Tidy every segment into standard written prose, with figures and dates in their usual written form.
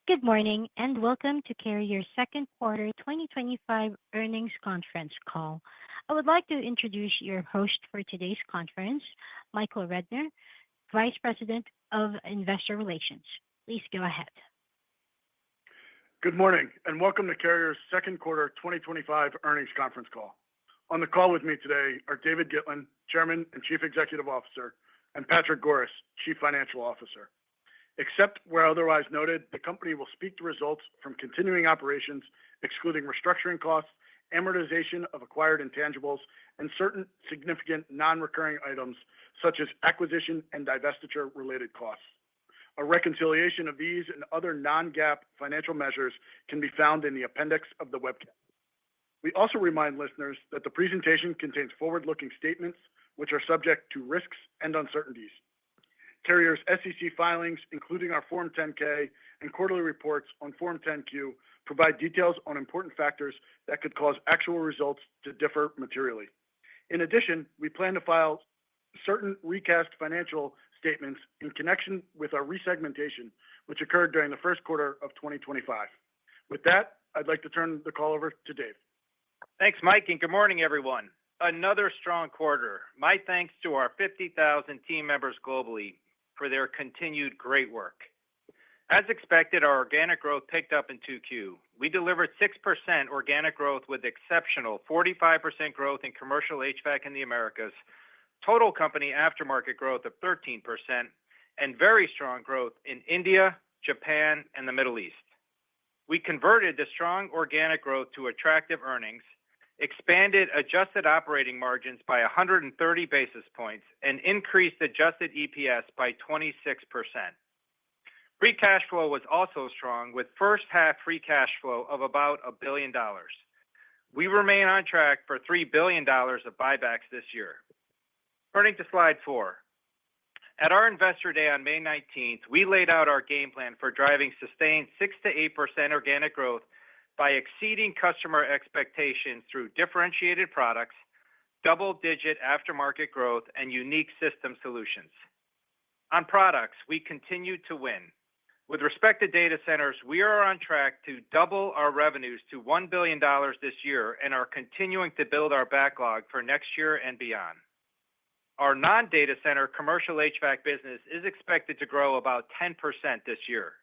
Good morning and welcome to Carrier's second quarter 2025 earnings conference call. I would like to introduce your host for today's conference, Michael Rednor, Vice President of Investor Relations. Please go ahead. Good morning and welcome to Carrier's second quarter 2025 earnings conference call. On the call with me today are David Gitlin, Chairman and Chief Executive Officer, and Patrick Goris, Chief Financial Officer. Except where otherwise noted, the company will speak to results from continuing operations, excluding restructuring costs, amortization of acquired intangibles, and certain significant non-recurring items such as acquisition and divestiture-related costs. A reconciliation of these and other non-GAAP financial measures can be found in the appendix of the webcast. We also remind listeners that the presentation contains forward-looking statements which are subject to risks and uncertainties. Carrier's SEC filings, including our Form 10-K and quarterly reports on Form 10-Q, provide details on important factors that could cause actual results to differ materially. In addition, we plan to file certain recast financial statements in connection with our resegmentation, which occurred during the first quarter of 2025. With that, I'd like to turn the call over to Dave. Thanks, Mike, and good morning, everyone. Another strong quarter. My thanks to our 50,000 team members globally for their continued great work. As expected, our organic growth picked up in 2Q. We delivered 6% organic growth with exceptional 45% growth in commercial HVAC in the Americas, total company aftermarket growth of 13%, and very strong growth in India, Japan, and the Middle East. We converted the strong organic growth to attractive earnings, expanded adjusted operating margins by 130 basis points, and increased adjusted EPS by 26%. Free cash flow was also strong, with first half free cash flow of about $1 billion. We remain on track for $3 billion of buybacks this year. Turning to slide 4. At our Investor Day on May 19th, we laid out our game plan for driving sustained 6-8% organic growth by exceeding customer expectations through differentiated products, double-digit aftermarket growth, and unique system solutions. On products, we continue to win. With respect to data centers, we are on track to double our revenues to $1 billion this year and are continuing to build our backlog for next year and beyond. Our non-data center commercial HVAC business is expected to grow about 10% this year.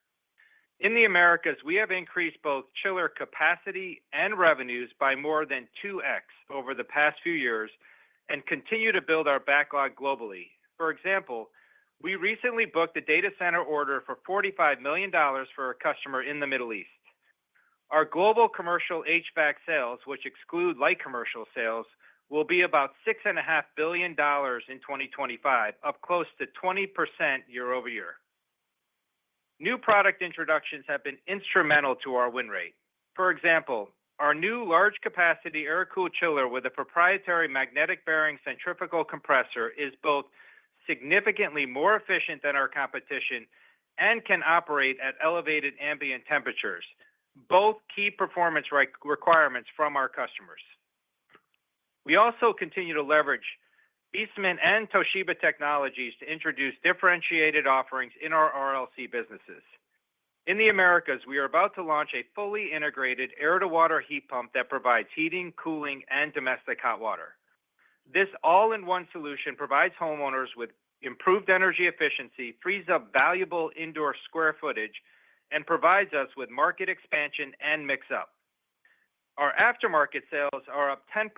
In the Americas, we have increased both chiller capacity and revenues by more than 2x over the past few years and continue to build our backlog globally. For example, we recently booked a data center order for $45 million for a customer in the Middle East. Our global commercial HVAC sales, which exclude light commercial sales, will be about $6.5 billion in 2025, up close to 20% year over year. New product introductions have been instrumental to our win rate. For example, our new large capacity air-cooled chiller with a proprietary magnetic bearing centrifugal compressor is both significantly more efficient than our competition and can operate at elevated ambient temperatures, both key performance requirements from our customers. We also continue to leverage Eastman and Toshiba technologies to introduce differentiated offerings in our RLC businesses. In the Americas, we are about to launch a fully integrated air-to-water heat pump that provides heating, cooling, and domestic hot water. This all-in-one solution provides homeowners with improved energy efficiency, frees up valuable indoor square footage, and provides us with market expansion and mix-up. Our aftermarket sales are up 10%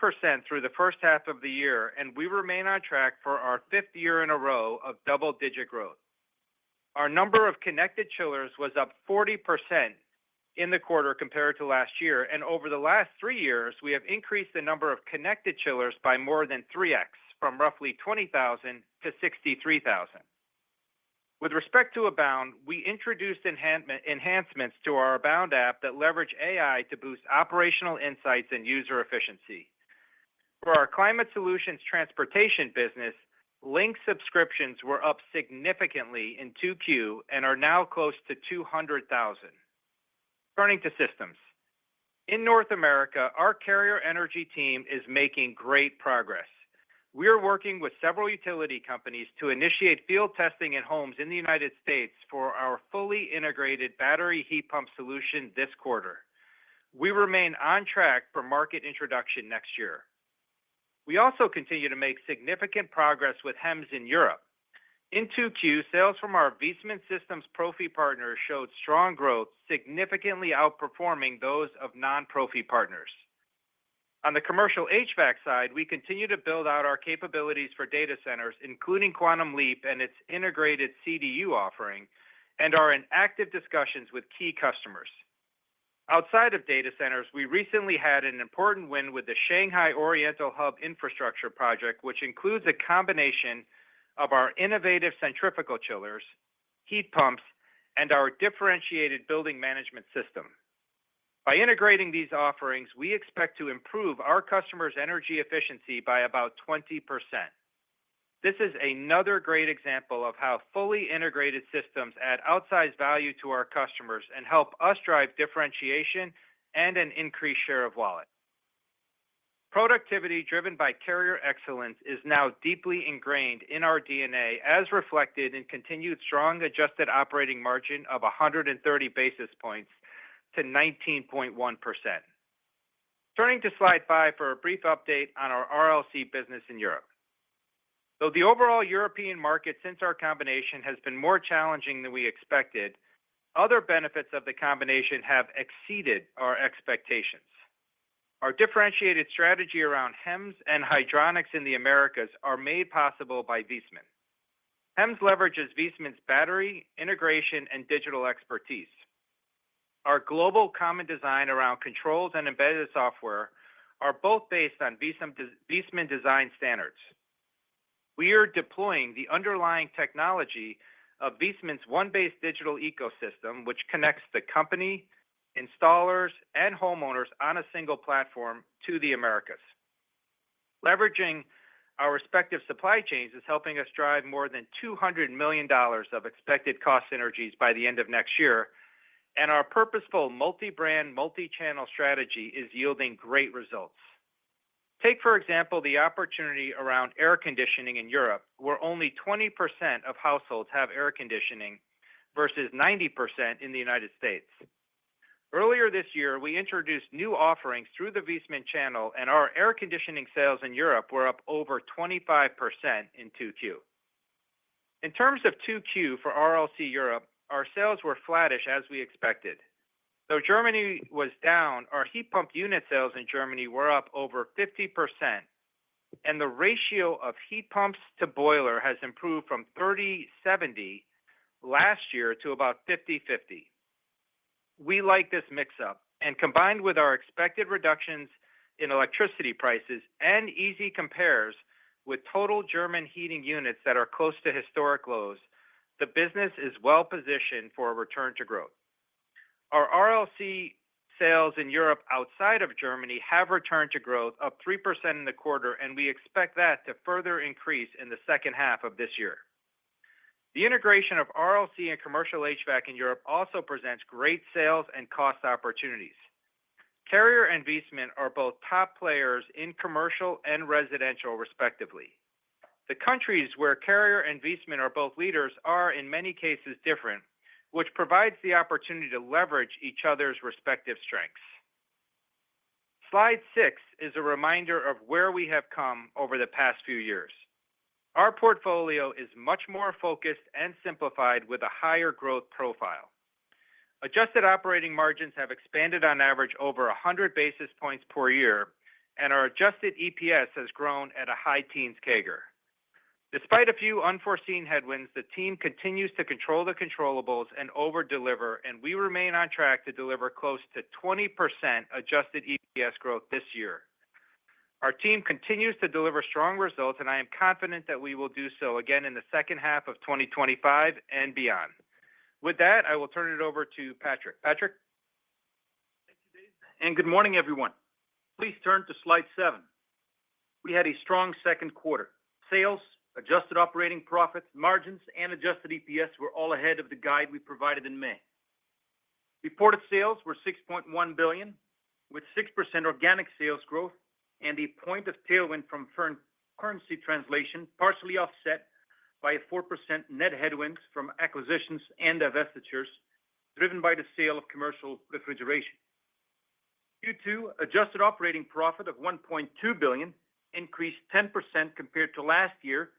through the first half of the year, and we remain on track for our 5th year in a row of double-digit growth. Our number of connected chillers was up 40% in the quarter compared to last year, and over the last 3 years, we have increased the number of connected chillers by more than 3x, from roughly 20,000 to 63,000. With respect to Abound, we introduced enhancements to our Abound app that leverage AI to boost operational insights and user efficiency. For our climate solutions transportation business, Link subscriptions were up significantly in 2Q and are now close to 200,000. Turning to systems. In North America, our Carrier Energy team is making great progress. We are working with several utility companies to initiate field testing in homes in the United States for our fully integrated battery heat pump solution this quarter. We remain on track for market introduction next year. We also continue to make significant progress with HEMS in Europe. In 2Q, sales from our Viessmann Systems Profi partners showed strong growth, significantly outperforming those of non-Profi partners. On the commercial HVAC side, we continue to build out our capabilities for data centers, including Quantum Leap and its integrated CDU offering, and are in active discussions with key customers. Outside of data centers, we recently had an important win with the Shanghai Oriental Hub infrastructure project, which includes a combination of our innovative centrifugal chillers, heat pumps, and our differentiated building management system. By integrating these offerings, we expect to improve our customers' energy efficiency by about 20%. This is another great example of how fully integrated systems add outsized value to our customers and help us drive differentiation and an increased share of wallet. Productivity driven by Carrier excellence is now deeply ingrained in our DNA, as reflected in continued strong adjusted operating margin of 130 basis points to 19.1%. Turning to slide 5 for a brief update on our RLC business in Europe. Though the overall European market since our combination has been more challenging than we expected, other benefits of the combination have exceeded our expectations. Our differentiated strategy around HEMS and hydronics in the Americas are made possible by Viessmann. HEMS leverages Viessmann's battery, integration, and digital expertise. Our global common design around controls and embedded software are both based on Viessmann design standards. We are deploying the underlying technology of Viessmann's one-base digital ecosystem, which connects the company, installers, and homeowners on a single platform to the Americas. Leveraging our respective supply chains is helping us drive more than $200 million of expected cost synergies by the end of next year, and our purposeful multi-brand, multi-channel strategy is yielding great results. Take, for example, the opportunity around air conditioning in Europe, where only 20% of households have air conditioning versus 90% in the United States. Earlier this year, we introduced new offerings through the Viessmann channel, and our air conditioning sales in Europe were up over 25% in 2Q. In terms of 2Q for RLC Europe, our sales were flattish as we expected. Though Germany was down, our heat pump unit sales in Germany were up over 50%, and the ratio of heat pumps to boiler has improved from 30/70 last year to about 50/50. We like this mix-up, and combined with our expected reductions in electricity prices and easy compares with total German heating units that are close to historic lows, the business is well positioned for a return to growth. Our RLC sales in Europe outside of Germany have returned to growth, up 3% in the quarter, and we expect that to further increase in the second half of this year. The integration of RLC and commercial HVAC in Europe also presents great sales and cost opportunities. Carrier and Viessmann are both top players in commercial and residential, respectively. The countries where Carrier and Viessmann are both leaders are, in many cases, different, which provides the opportunity to leverage each other's respective strengths. Slide 6 is a reminder of where we have come over the past few years. Our portfolio is much more focused and simplified with a higher growth profile. Adjusted operating margins have expanded on average over 100 basis points per year, and our adjusted EPS has grown at a high teens CAGR. Despite a few unforeseen headwinds, the team continues to control the controllables and over-deliver, and we remain on track to deliver close to 20% adjusted EPS growth this year. Our team continues to deliver strong results, and I am confident that we will do so again in the second half of 2025 and beyond. With that, I will turn it over to Patrick. Patrick? Thank you, Dave. And good morning, everyone. Please turn to slide 7. We had a strong second quarter. Sales, adjusted operating profit, margins, and adjusted EPS were all ahead of the guide we provided in May. Reported sales were $6.1 billion, with 6% organic sales growth and a point of tailwind from currency translation, partially offset by a 4% net headwind from acquisitions and divestitures, driven by the sale of commercial refrigeration. Q2 adjusted operating profit of $1.2 billion increased 10% compared to last year,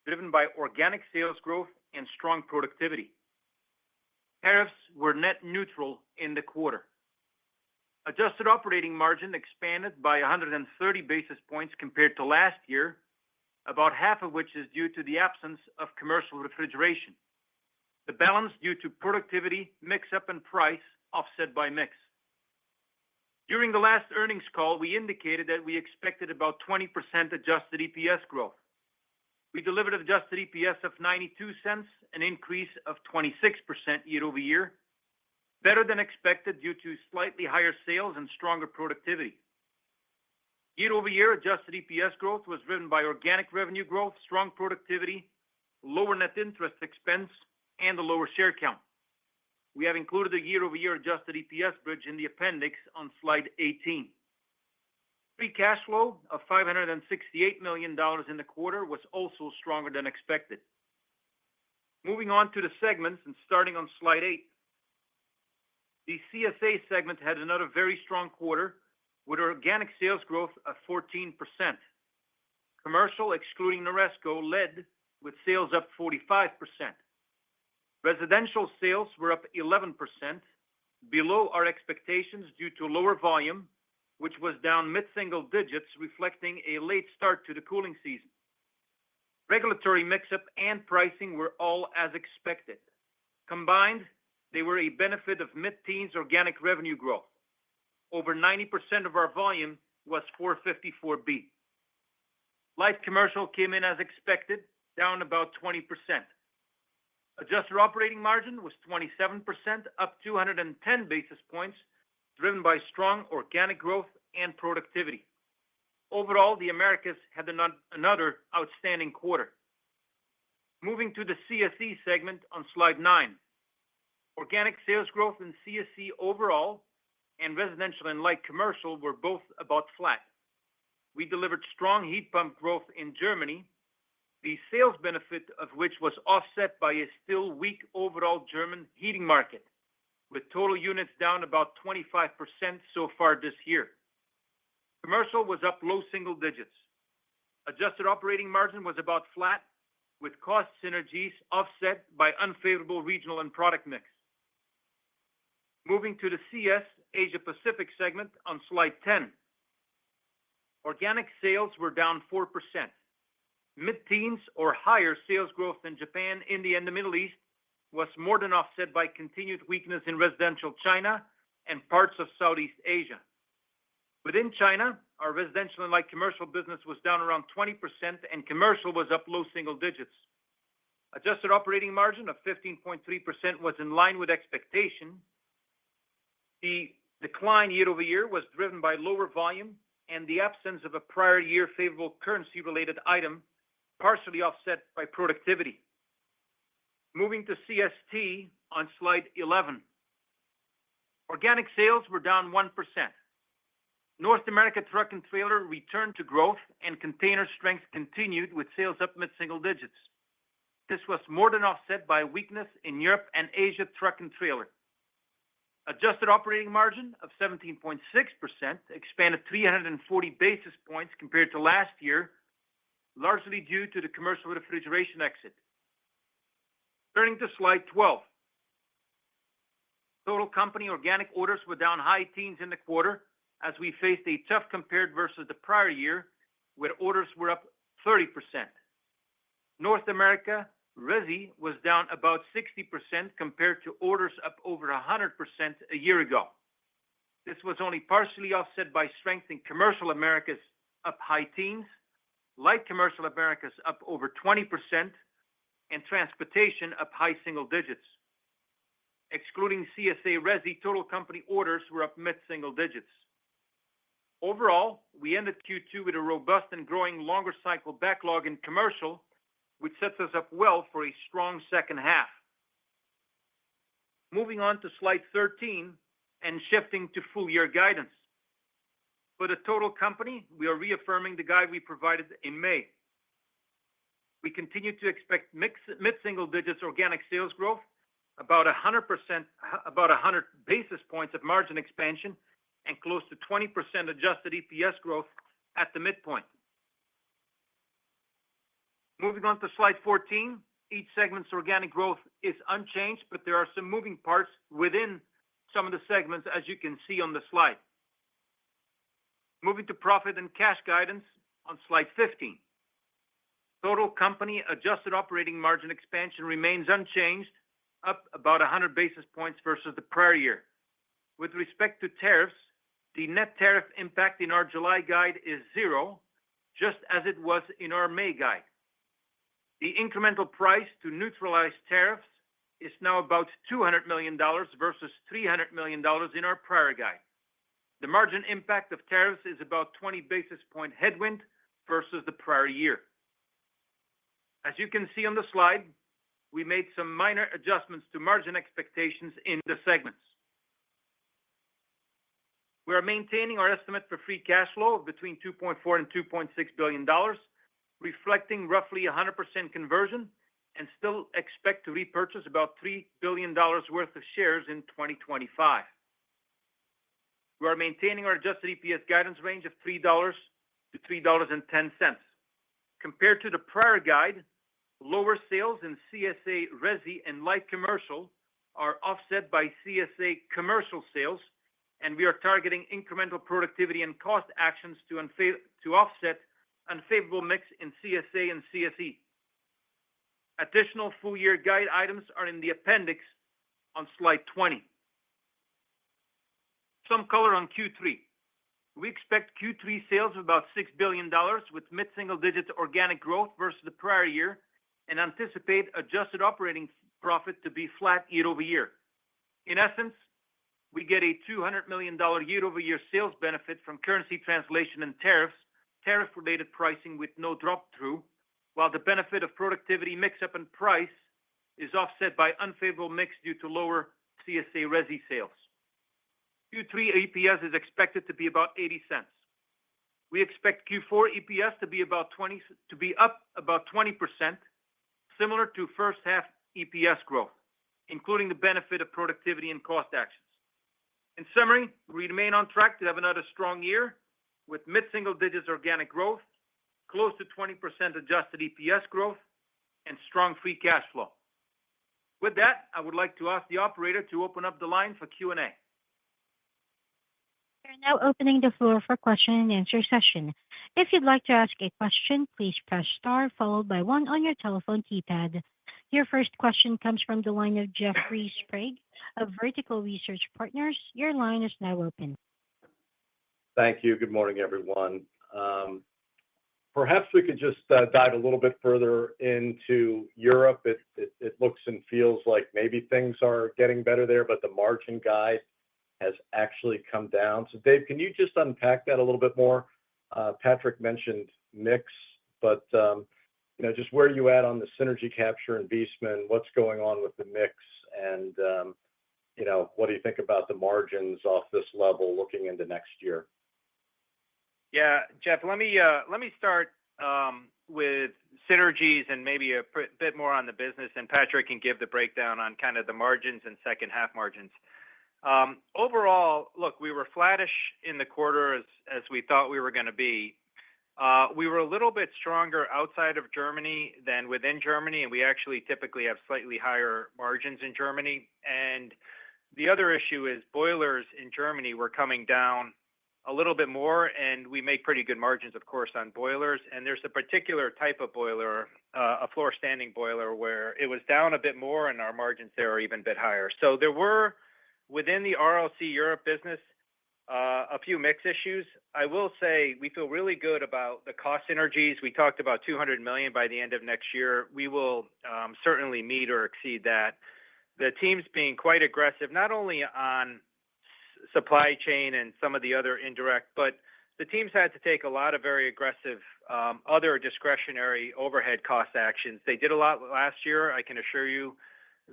driven by organic sales growth and strong productivity. Tariffs were net neutral in the quarter. Adjusted operating margin expanded by 130 basis points compared to last year, about half of which is due to the absence of commercial refrigeration. The balance due to productivity, mix-up, and price offset by mix. During the last earnings call, we indicated that we expected about 20% adjusted EPS growth. We delivered an adjusted EPS of 92 cents, an increase of 26% year over year, better than expected due to slightly higher sales and stronger productivity. Year over year, adjusted EPS growth was driven by organic revenue growth, strong productivity, lower net interest expense, and a lower share count. We have included a year over year adjusted EPS bridge in the appendix on slide 18. Free cash flow of $568 million in the quarter was also stronger than expected. Moving on to the segments and starting on slide 8. The CSA segment had another very strong quarter with organic sales growth of 14%. Commercial, excluding Noresco, led with sales up 45%. Residential sales were up 11%, below our expectations due to lower volume, which was down mid-single digits, reflecting a late start to the cooling season. Regulatory mix-up and pricing were all as expected. Combined, they were a benefit of mid-teens organic revenue growth. Over 90% of our volume was 454B. Light commercial came in as expected, down about 20%. Adjusted operating margin was 27%, up 210 basis points, driven by strong organic growth and productivity. Overall, the Americas had another outstanding quarter. Moving to the CSE segment on slide 9. Organic sales growth in CSE overall and residential and light commercial were both about flat. We delivered strong heat pump growth in Germany, the sales benefit of which was offset by a still weak overall German heating market, with total units down about 25% so far this year. Commercial was up low single digits. Adjusted operating margin was about flat, with cost synergies offset by unfavorable regional and product mix. Moving to the CS Asia Pacific segment on slide 10. Organic sales were down 4%. Mid-teens or higher sales growth in Japan, India, and the Middle East was more than offset by continued weakness in residential China and parts of Southeast Asia. Within China, our residential and light commercial business was down around 20%, and commercial was up low single digits. Adjusted operating margin of 15.3% was in line with expectation. The decline year over year was driven by lower volume and the absence of a prior year favorable currency-related item, partially offset by productivity. Moving to CST on slide 11. Organic sales were down 1%. North America truck and trailer returned to growth, and container strength continued with sales up mid-single digits. This was more than offset by weakness in Europe and Asia truck and trailer. Adjusted operating margin of 17.6% expanded 340 basis points compared to last year, largely due to the commercial refrigeration exit. Turning to slide 12. Total company organic orders were down high teens in the quarter as we faced a tough compare versus the prior year, where orders were up 30%. North America Resi was down about 60% compared to orders up over 100% a year ago. This was only partially offset by strength in commercial Americas up high teens, light commercial Americas up over 20%, and transportation up high single digits. Excluding CSA Resi, total company orders were up mid-single digits. Overall, we ended Q2 with a robust and growing longer cycle backlog in commercial, which sets us up well for a strong second half. Moving on to slide 13 and shifting to full year guidance. For the total company, we are reaffirming the guide we provided in May. We continue to expect mid-single digits organic sales growth, about 100 basis points of margin expansion, and close to 20% adjusted EPS growth at the midpoint. Moving on to slide 14, each segment's organic growth is unchanged, but there are some moving parts within some of the segments, as you can see on the slide. Moving to profit and cash guidance on slide 15. Total company adjusted operating margin expansion remains unchanged, up about 100 basis points versus the prior year. With respect to tariffs, the net tariff impact in our July guide is 0, just as it was in our May guide. The incremental price to neutralize tariffs is now about $200 million versus $300 million in our prior guide. The margin impact of tariffs is about 20 basis point headwind versus the prior year. As you can see on the slide, we made some minor adjustments to margin expectations in the segments. We are maintaining our estimate for free cash flow of between $2.4 and $2.6 billion, reflecting roughly 100% conversion, and still expect to repurchase about $3 billion worth of shares in 2025. We are maintaining our adjusted EPS guidance range of $3 to $3.10. Compared to the prior guide, lower sales in CSA Resi and Light Commercial are offset by CSA Commercial sales, and we are targeting incremental productivity and cost actions to offset unfavorable mix in CSA and CSE. Additional full-year guide items are in the appendix on slide 20. Some color on Q3. We expect Q3 sales of about $6 billion with mid-single digits organic growth versus the prior year, and anticipate adjusted operating profit to be flat year over year. In essence, we get a $200 million year-over-year sales benefit from currency translation and tariff-related pricing with no drop-through, while the benefit of productivity mix-up and price is offset by unfavorable mix due to lower CSA Resi sales. Q3 EPS is expected to be about 80 cents. We expect Q4 EPS to be up about 20%, similar to first half EPS growth, including the benefit of productivity and cost actions. In summary, we remain on track to have another strong year with mid-single digits organic growth, close to 20% adjusted EPS growth, and strong free cash flow. With that, I would like to ask the operator to open up the line for Q&A. We're now opening the floor for question and answer session. If you'd like to ask a question, please press star followed by 1 on your telephone keypad. Your first question comes from the line of Jeffrey Sprague of Vertical Research Partners. Your line is now open. Thank you. Good morning, everyone. Perhaps we could just dive a little bit further into Europe. It looks and feels like maybe things are getting better there, but the margin guide has actually come down. So, Dave, can you just unpack that a little bit more? Patrick mentioned mix, but just where you at on the synergy capture and Viessmann, what's going on with the mix, and what do you think about the margins off this level looking into next year? Yeah, Jeff, let me start with synergies and maybe a bit more on the business, and Patrick can give the breakdown on kind of the margins and second half margins. Overall, look, we were flattish in the quarter as we thought we were going to be. We were a little bit stronger outside of Germany than within Germany, and we actually typically have slightly higher margins in Germany. And the other issue is boilers in Germany were coming down a little bit more, and we make pretty good margins, of course, on boilers. And there's a particular type of boiler, a floor standing boiler, where it was down a bit more, and our margins there are even a bit higher. So there were, within the RLC Europe business, a few mix issues. I will say we feel really good about the cost synergies. We talked about $200 million by the end of next year. We will certainly meet or exceed that. The team's being quite aggressive, not only on supply chain and some of the other indirect, but the team's had to take a lot of very aggressive other discretionary overhead cost actions. They did a lot last year. I can assure you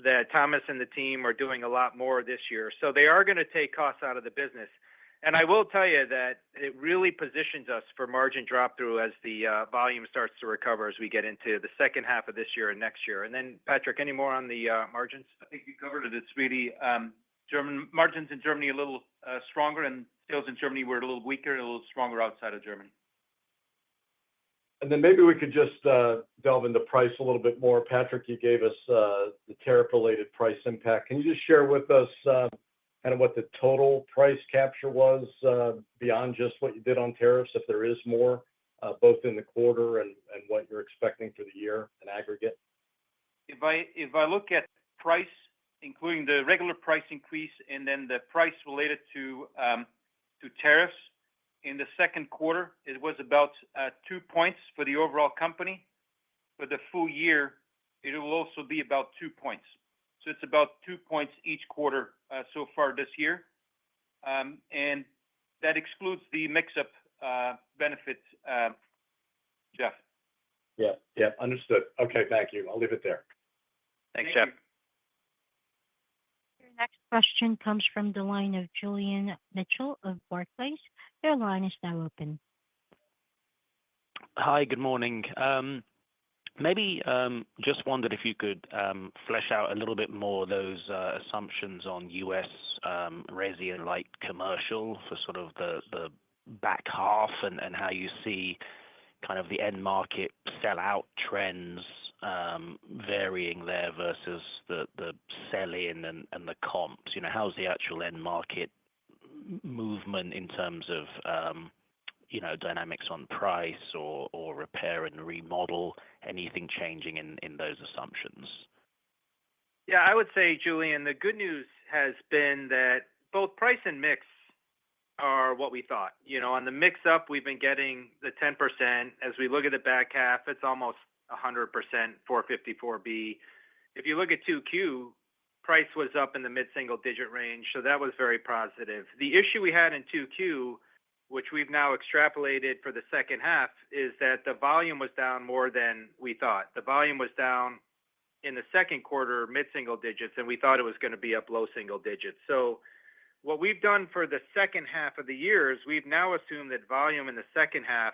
that Thomas and the team are doing a lot more this year. So they are going to take costs out of the business. And I will tell you that it really positions us for margin drop through as the volume starts to recover as we get into the second half of this year and next year. And then, Patrick, any more on the margins? I think you covered it. It's really German margins in Germany a little stronger, and sales in Germany were a little weaker, and a little stronger outside of Germany. And then maybe we could just delve into price a little bit more. Patrick, you gave us the tariff-related price impact. Can you just share with us kind of what the total price capture was beyond just what you did on tariffs, if there is more, both in the quarter and what you're expecting for the year in aggregate? If I look at price, including the regular price increase and then the price related to tariffs, in the second quarter, it was about 2 points for the overall company. For the full year, it will also be about 2 points. So it's about 2 points each quarter so far this year. And that excludes the mix-up benefit, Jeff. Yeah, understood. Okay, thank you. I'll leave it there. Thanks, Jeff. Your next question comes from the line of Julian Mitchell of Barclays. Your line is now open. Hi, good morning. Maybe just wondered if you could flesh out a little bit more those assumptions on U.S. resi and light commercial for sort of the back half and how you see kind of the end market sell-out trends varying there versus the sell-in and the comps. How's the actual end market movement in terms of dynamics on price or repair and remodel, anything changing in those assumptions? Yeah, I would say, Julian, the good news has been that both price and mix are what we thought. On the mix up, we've been getting the 10%. As we look at the back half, it's almost 100% 454B. If you look at 2Q, price was up in the mid-single digit range, so that was very positive. The issue we had in 2Q, which we've now extrapolated for the second half, is that the volume was down more than we thought. The volume was down in the second quarter, mid-single digits, and we thought it was going to be up low single digits. So what we've done for the second half of the year is we've now assumed that volume in the second half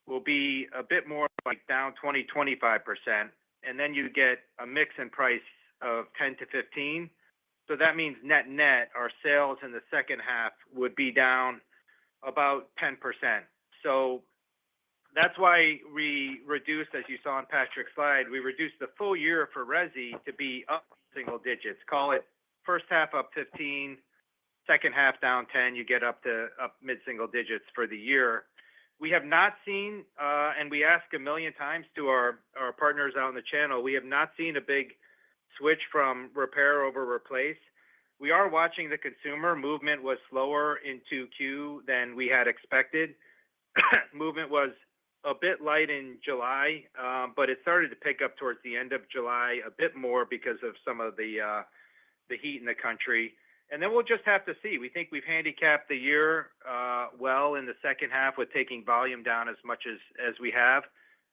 will be a bit more like down 20-25%, and then you get a mix in price of 10 to 15. So that means net, our sales in the second half would be down about 10%. So that's why we reduced, as you saw on Patrick's slide, we reduced the full year for resi to be up single digits. Call it first half up 15, second half down 10, you get up mid-single digits for the year. We have not seen, and we ask a million times to our partners out in the channel, we have not seen a big switch from repair over replace. We are watching the consumer. Movement was slower in 2Q than we had expected. Movement was a bit light in July, but it started to pick up towards the end of July a bit more because of some of the heat in the country. And then we'll just have to see. We think we've handicapped the year well in the second half with taking volume down as much as we have.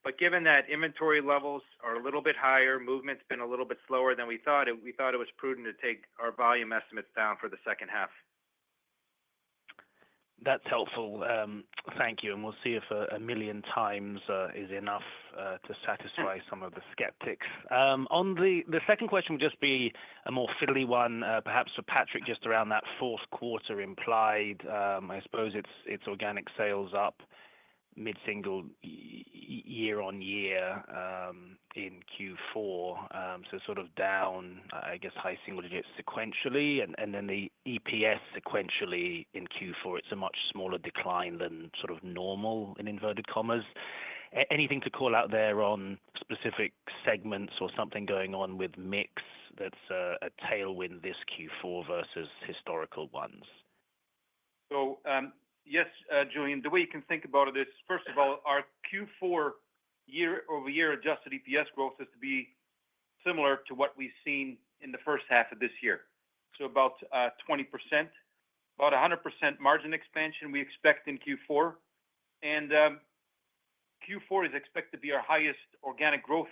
But given that inventory levels are a little bit higher, movement's been a little bit slower than we thought it was prudent to take our volume estimates down for the second half. That's helpful. Thank you. And we'll see if a million times is enough to satisfy some of the skeptics. On the second question would just be a more fiddly one, perhaps for Patrick, just around that fourth quarter implied. I suppose it's organic sales up mid-single year on year in Q4, so sort of down, I guess, high single digits sequentially, and then the EPS sequentially in Q4, it's a much smaller decline than sort of normal in inverted commas. Anything to call out there on specific segments or something going on with mix that's a tailwind this Q4 versus historical ones? So, yes, Julian, the way you can think about it is, first of all, our Q4 year-over-year adjusted EPS growth is to be similar to what we've seen in the first half of this year. So about 20%, about 100% margin expansion we expect in Q4. And Q4 is expected to be our highest organic growth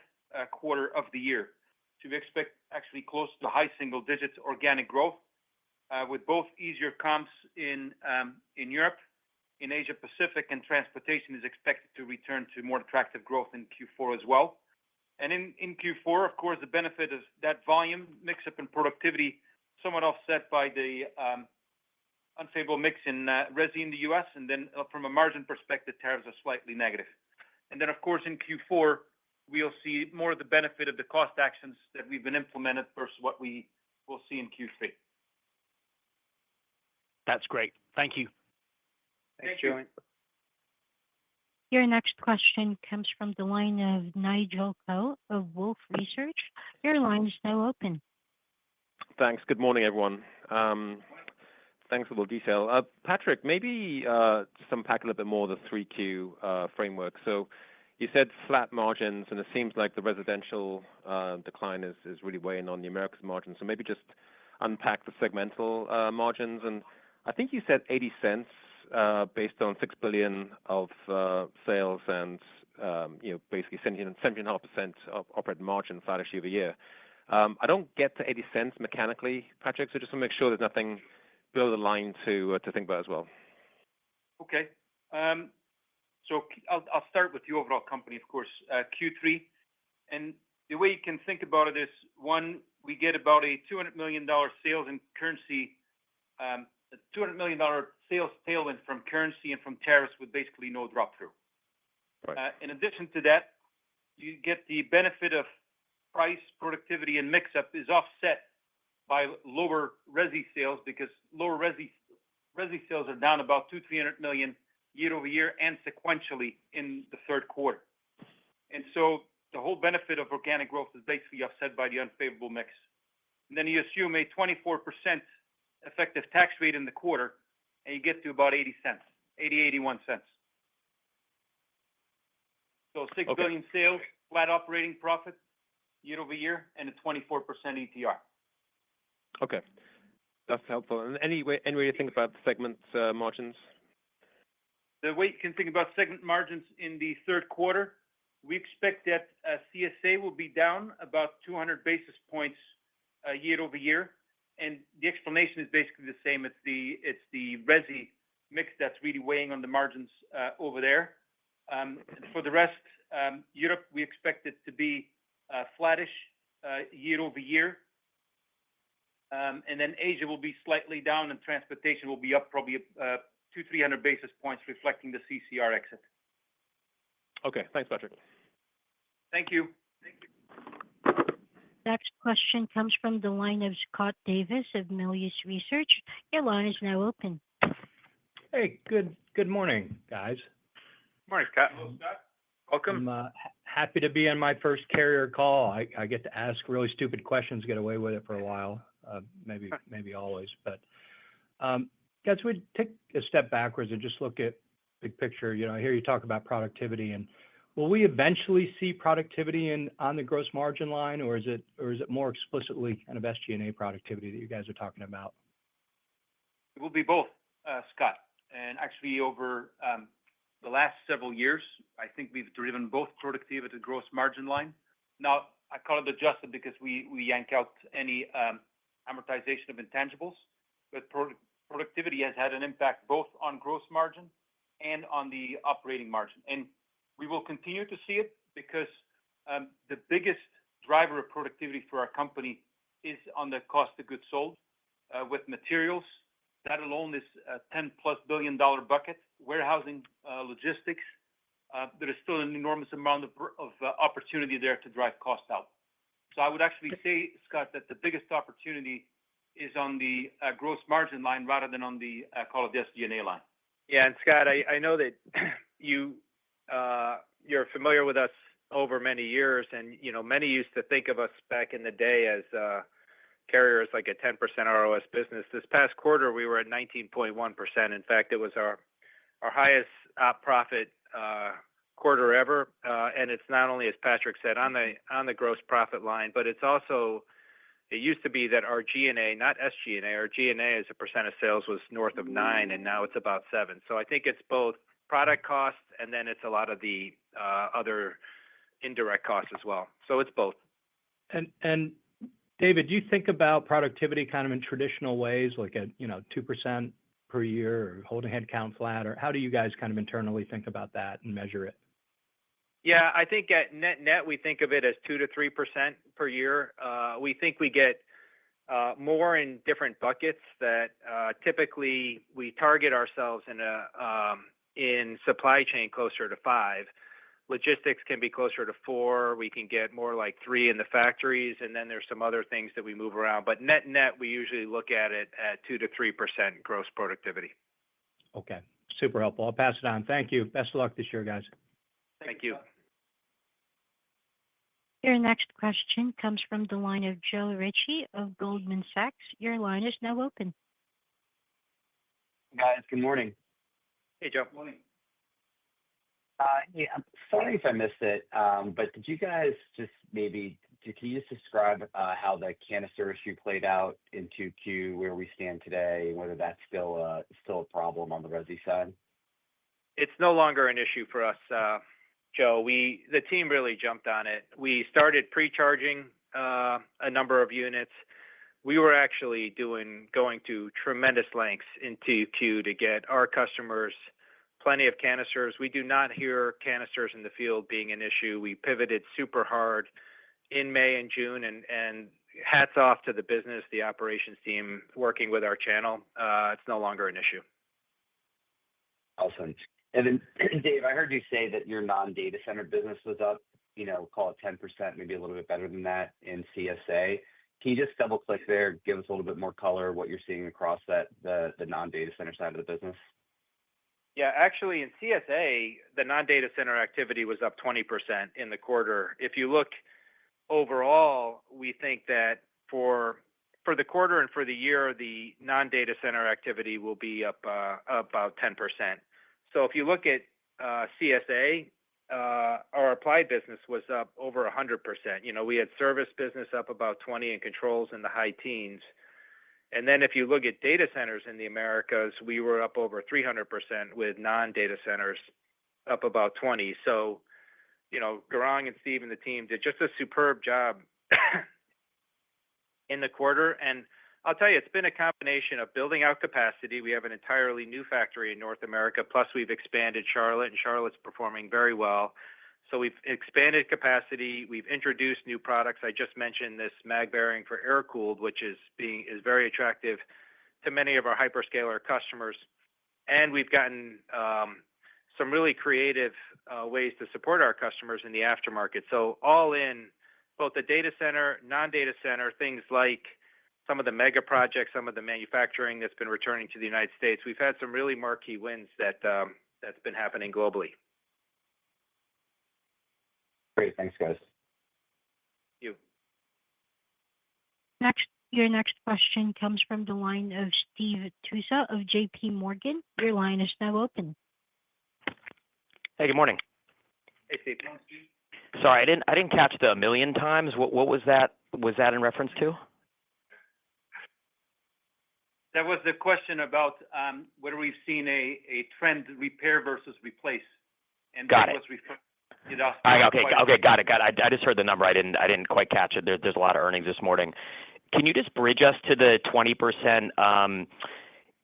quarter of the year. So we expect actually close to high single digits organic growth. with both easier comps in Europe, in Asia Pacific, and transportation is expected to return to more attractive growth in Q4 as well. And in Q4, of course, the benefit of that volume mix-up and productivity somewhat offset by the unfavorable mix in resi in the U.S. And then from a margin perspective, tariffs are slightly negative. And then, of course, in Q4, we'll see more of the benefit of the cost actions that we've been implemented versus what we will see in Q3. That's great. Thank you. Thanks, Julian. Your next question comes from the line of Nigel Coe of Wolfe Research. Your line is now open. Thanks. Good morning, everyone. Thanks for the detail. Patrick, maybe just unpack a little bit more of the 3Q framework. So you said flat margins, and it seems like the residential decline is really weighing on the Americas margins. So maybe just unpack the segmental margins. And I think you said 80 cents based on $6 billion of sales and basically 17.5% of operating margin flat year over year. I don't get to 80 cents mechanically, Patrick, so just to make sure there's nothing below the line to think about as well. Okay. So I'll start with the overall company, of course, Q3. And the way you can think about it is, one, we get about a $200 million sales and currency, $200 million sales tailwind from currency and from tariffs with basically no drop-through. Right. In addition to that, you get the benefit of price, productivity, and mix-up is offset by lower resi sales because lower resi sales are down about $200-300 million year over year and sequentially in the third quarter. And so the whole benefit of organic growth is basically offset by the unfavorable mix. And then you assume a 24% effective tax rate in the quarter, and you get to about 80 cents, 81 cents. So $6 billion sales, flat operating profit year over year, and a 24% ETR. Okay. That's helpful. And any way to think about the segment margins? The way you can think about segment margins in the third quarter, we expect that CSA will be down about 200 basis points year over year. And the explanation is basically the same. It's the resi mix that's really weighing on the margins over there. For the rest, Europe, we expect it to be flattish year over year. And then Asia will be slightly down, and transportation will be up probably 200-300 basis points, reflecting the CCR exit. Okay. Thanks, Patrick. Thank you. Next question comes from the line of Scott Davis of Melius Research. Your line is now open. Hey, good morning, guys. Morning, Scott. Hello, Scott. Welcome. I'm happy to be on my first Carrier call. I get to ask really stupid questions, get away with it for a while, maybe always. But guys, we'd take a step backwards and just look at big picture. I hear you talk about productivity, and will we eventually see productivity on the gross margin line, or is it more explicitly kind of SG&A productivity that you guys are talking about? It will be both, Scott. And actually, over the last several years, I think we've driven both productivity at the gross margin line. Now, I call it adjusted because we yank out any amortization of intangibles. But productivity has had an impact both on gross margin and on the operating margin. And we will continue to see it because the biggest driver of productivity for our company is on the cost of goods sold with materials. That alone is a $10+ billion bucket. Warehousing, logistics, there is still an enormous amount of opportunity there to drive cost out. So I would actually say, Scott, that the biggest opportunity is on the gross margin line rather than on the, call it the SG&A line. Yeah, and Scott, I know that you're familiar with us over many years, and many used to think of us back in the day as Carrier is like a 10% ROS business. This past quarter, we were at 19.1%. In fact, it was our highest profit quarter ever. And it's not only, as Patrick said, on the gross profit line, but it's also, it used to be that our G&A, not SG&A, our G&A as a percent of sales was north of 9%, and now it's about 7%. So I think it's both product costs, and then it's a lot of the other indirect costs as well. So it's both. And David, do you think about productivity kind of in traditional ways, like at 2% per year, or holding headcount flat, or how do you guys kind of internally think about that and measure it? Yeah, I think at net, we think of it as 2 to 3% per year. We think we get more in different buckets that typically we target ourselves in supply chain closer to 5. Logistics can be closer to 4. We can get more like 3 in the factories, and then there's some other things that we move around. But net, we usually look at it at 2 to 3% gross productivity. Okay, super helpful. I'll pass it on. Thank you. Best of luck this year, guys. Thank you. Your next question comes from the line of Joe Ritchie of Goldman Sachs. Your line is now open. Guys, good morning. Hey, Joe. Morning. Yeah, I'm sorry if I missed it, but did you guys can you just describe how the canister issue played out in 2Q, where we stand today, and whether that's still a problem on the resi side? It's no longer an issue for us, Joe. The team really jumped on it. We started pre-charging a number of units. We were actually going to tremendous lengths in 2Q to get our customers plenty of canisters. We do not hear canisters in the field being an issue. We pivoted super hard in May and June, and hats off to the business, the operations team working with our channel. It's no longer an issue. Awesome. And then, Dave, I heard you say that your non-data center business was up, call it 10%, maybe a little bit better than that in CSA. Can you just double click there, give us a little bit more color, what you're seeing across the non-data center side of the business? Yeah, actually in CSA, the non-data center activity was up 20% in the quarter. If you look overall, we think that for the quarter and for the year, the non-data center activity will be up about 10%. So if you look at CSA, our applied business was up over 100%. We had service business up about 20 and controls in the high teens. And then if you look at data centers in the Americas, we were up over 300% with non-data centers up about 20. So, Garang and Steve and the team did just a superb job in the quarter. And I'll tell you, it's been a combination of building out capacity. We have an entirely new factory in North America, plus we've expanded Charlotte, and Charlotte's performing very well. So we've expanded capacity. We've introduced new products. I just mentioned this mag bearing for air-cooled, which is very attractive to many of our hyperscaler customers. And we've gotten some really creative ways to support our customers in the aftermarket. So all in, both the data center, non-data center, things like some of the mega projects, some of the manufacturing that's been returning to the United States, we've had some really marquee wins that's been happening globally. Great. Thanks, guys. Thank you. Your next question comes from the line of Steve Tusa of JP Morgan. Your line is now open. Hey, good morning. Hey, Steve. Sorry, I didn't catch the 1 million times. What was that? Was that in reference to? That was the question about whether we've seen a trend repair versus replace. And got that it. was referred. Okay, got it. I just heard the number. I didn't quite catch it. There's a lot of earnings this morning. Can you just bridge us to the 20%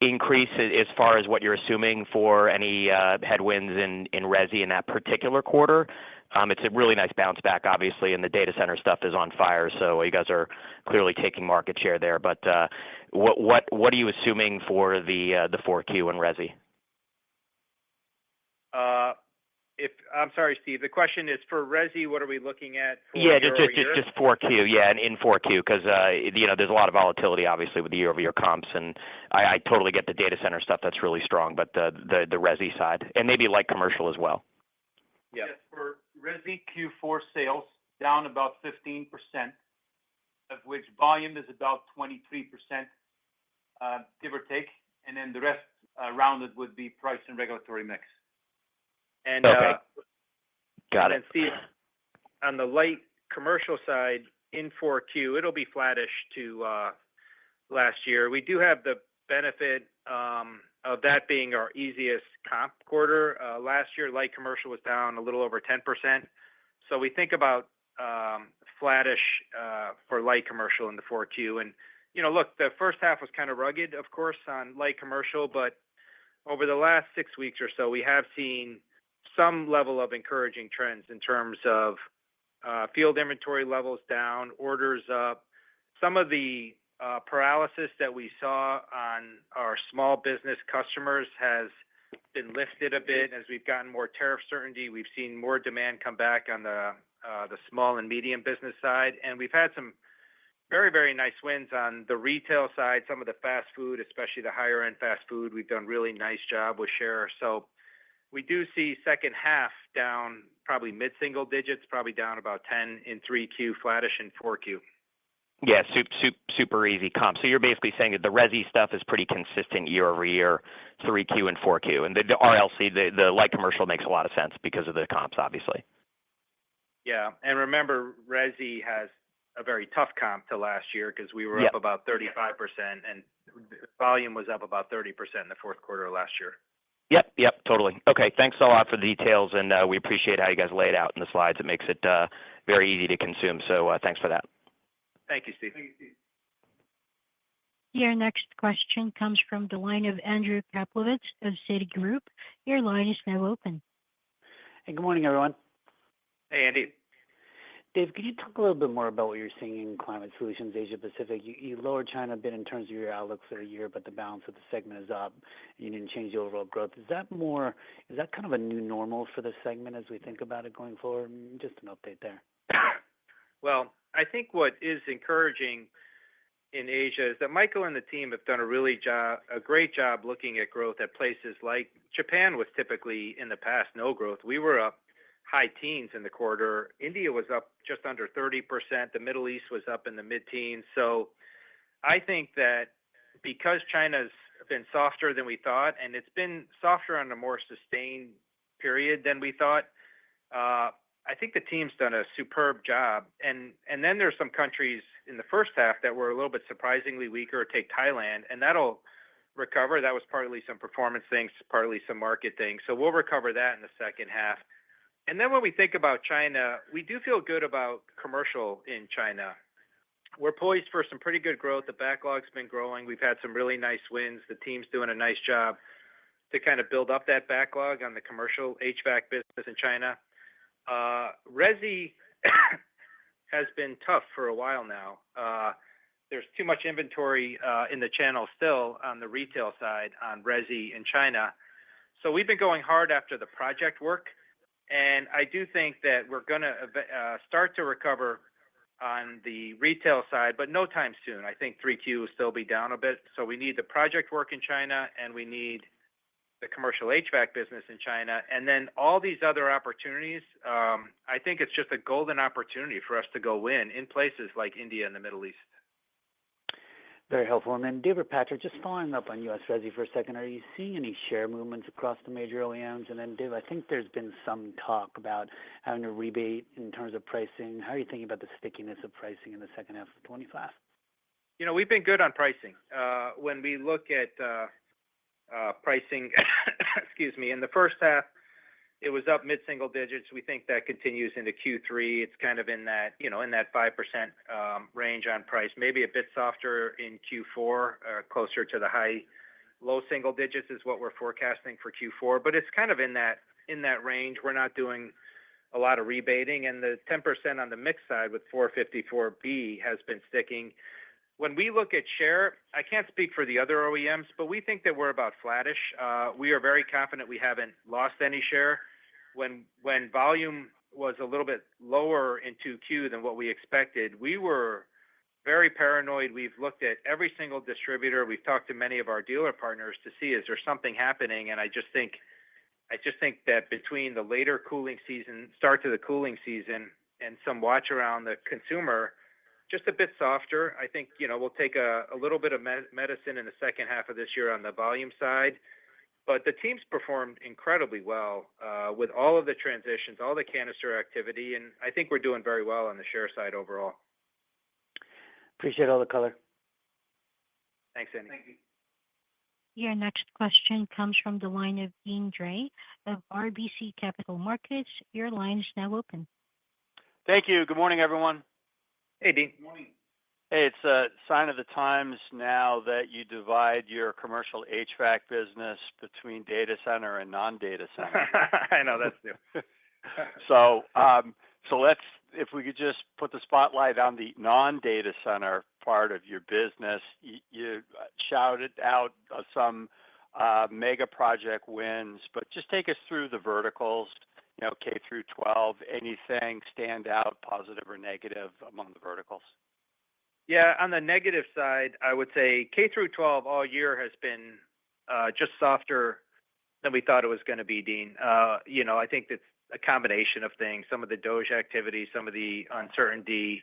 increase as far as what you're assuming for any headwinds in resi in that particular quarter? It's a really nice bounce back, obviously, and the data center stuff is on fire. So you guys are clearly taking market share there. But what are you assuming for the 4Q in resi? I'm sorry, Steve. The question is for resi. What are we looking at? Yeah, just 4Q. Yeah, and in 4Q because there's a lot of volatility, obviously, with the year-over-year comps, and I totally get the data center stuff. That's really strong, but the resi side and maybe light commercial as well. Yeah. Yes, for resi Q4 sales down about 15%, of which volume is about 23%, give or take, and then the rest rounded would be price and regulatory mix. And okay. Got it. Steve, on the light commercial side in 4Q, it'll be flattish to last year. We do have the benefit of that being our easiest comp quarter. Last year, light commercial was down a little over 10%. So we think about flattish for light commercial in the 4Q. And, look, the first half was kind of rugged, of course, on light commercial, but over the last 6 weeks or so, we have seen some level of encouraging trends in terms of field inventory levels down, orders up. Some of the paralysis that we saw on our small business customers has been lifted a bit as we've gotten more tariff certainty. We've seen more demand come back on the small and medium business side, and we've had some very, very nice wins on the retail side. Some of the fast food, especially the higher end fast food, we've done really nice job with share. So we do see second half down probably mid-single digits, probably down about 10 in 3Q, flattish in 4Q. Yeah, super easy comp. So you're basically saying that the resi stuff is pretty consistent year over year, 3Q and 4Q. And the RLC, the light commercial makes a lot of sense because of the comps, obviously. Yeah, and remember, resi has a very tough comp to last year because we were up about 35% and volume was up about 30% in the fourth quarter of last year. Yep, totally. Okay, thanks a lot for the details, and we appreciate how you guys lay it out in the slides. It makes it very easy to consume, so thanks for that. Thank you, Steve. Your next question comes from the line of Andrew Kaplowitz of Citigroup. Your line is now open. Hey, good morning, everyone. Hey, Andy. Dave, could you talk a little bit more about what you're seeing in Climate Solutions Asia Pacific? You lowered China a bit in terms of your outlook for the year, but the balance of the segment is up. You didn't change the overall growth. Is that kind of a new normal for the segment as we think about it going forward? Just an update there. Well, I think what is encouraging in Asia is that Michael and the team have done a great job looking at growth at places like Japan was typically in the past no growth. We were up high teens in the quarter. India was up just under 30%. The Middle East was up in the mid-teens. So I think that because China's been softer than we thought, and it's been softer on a more sustained period than we thought, I think the team's done a superb job. And then there's some countries in the first half that were a little bit surprisingly weaker. Take Thailand, and that'll recover. That was partly some performance things, partly some market things. So we'll recover that in the second half. And then when we think about China, we do feel good about commercial in China. We're poised for some pretty good growth. The backlog's been growing. We've had some really nice wins. The team's doing a nice job to kind of build up that backlog on the commercial HVAC business in China. Resi has been tough for a while now. There's too much inventory in the channel still on the retail side on resi in China. So we've been going hard after the project work. And I do think that we're going to start to recover on the retail side, but no time soon. I think 3Q will still be down a bit. So we need the project work in China, and we need the commercial HVAC business in China. And then all these other opportunities, I think it's just a golden opportunity for us to go win in places like India and the Middle East. Very helpful. And then, Dave or Patrick, just following up on U.S. Resi for a second, are you seeing any share movements across the major OEMs? And then, Dave, I think there's been some talk about having a rebate in terms of pricing. How are you thinking about the stickiness of pricing in the second half of 25? We've been good on pricing. When we look at pricing, excuse me, in the first half, it was up mid-single digits. We think that continues into Q3. It's kind of in that 5% range on price, maybe a bit softer in Q4, closer to the low single digits is what we're forecasting for Q4. But it's kind of in that range. We're not doing a lot of rebating, and the 10% on the mix side with 454B has been sticking. When we look at share, I can't speak for the other OEMs, but we think that we're about flattish. We are very confident we haven't lost any share. When volume was a little bit lower in 2Q than what we expected, we were very paranoid. We've looked at every single distributor. We've talked to many of our dealer partners to see, is there something happening? And I just think that between the later cooling season, start to the cooling season, and some watch around the consumer, just a bit softer. I think, we'll take a little bit of medicine in the second half of this year on the volume side. But the team's performed incredibly well with all of the transitions, all the canister activity, and I think we're doing very well on the share side overall. Appreciate all the color. Thanks, Andy. Thank you. Your next question comes from the line of Deane Dray of RBC Capital Markets. Your line is now open. Thank you. Good morning, everyone. Hey, Dean. Hey, it's a sign of the times now that you divide your commercial HVAC business between data center and non-data center. I know that's new. So, if we could just put the spotlight on the non-data center part of your business, you shouted out some mega project wins, but just take us through the verticals, K through 12, anything stand out, positive or negative among the verticals? Yeah, on the negative side, I would say K through 12 all year has been just softer than we thought it was going to be, Dean. I think it's a combination of things, some of the Doge activity, some of the uncertainty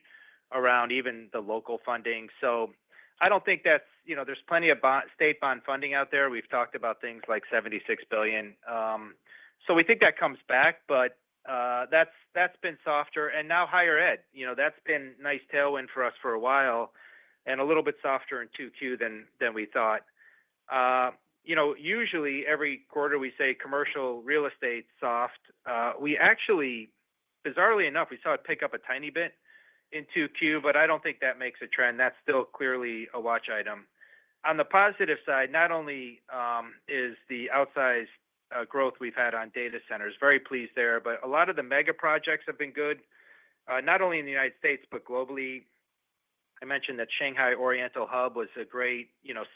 around even the local funding. So I don't think that's, there's plenty of state bond funding out there. We've talked about things like $76 billion. So we think that comes back, but that's been softer. And now higher ed, that's been nice tailwind for us for a while and a little bit softer in 2Q than we thought. Usually every quarter we say commercial real estate soft. We actually, bizarrely enough, we saw it pick up a tiny bit in 2Q, but I don't think that makes a trend. That's still clearly a watch item. On the positive side, not only is the outsized growth we've had on data centers, very pleased there, but a lot of the mega projects have been good, not only in the United States, but globally. I mentioned that Shanghai Oriental Hub was a great,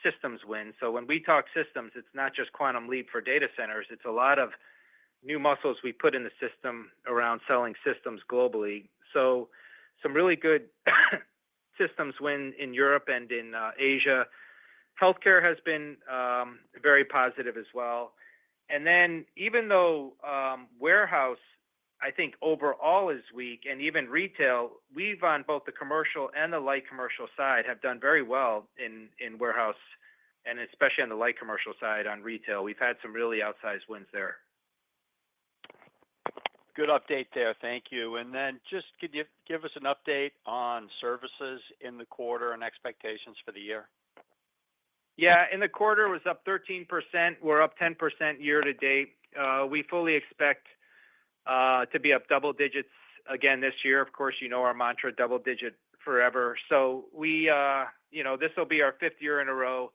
systems win. So when we talk systems, it's not just quantum leap for data centers. It's a lot of new muscles we put in the system around selling systems globally. So some really good systems win in Europe and in Asia. Healthcare has been very positive as well. And then even though warehouse, I think overall is weak, and even retail, we've on both the commercial and the light commercial side have done very well in warehouse, and especially on the light commercial side on retail. We've had some really outsized wins there. Good update there. Thank you. And then just could you give us an update on services in the quarter and expectations for the year? Yeah, in the quarter was up 13%. We're up 10% year to date. We fully expect to be up double digits again this year. Of course, our mantra, double digit forever. So we, this will be our fifth year in a row.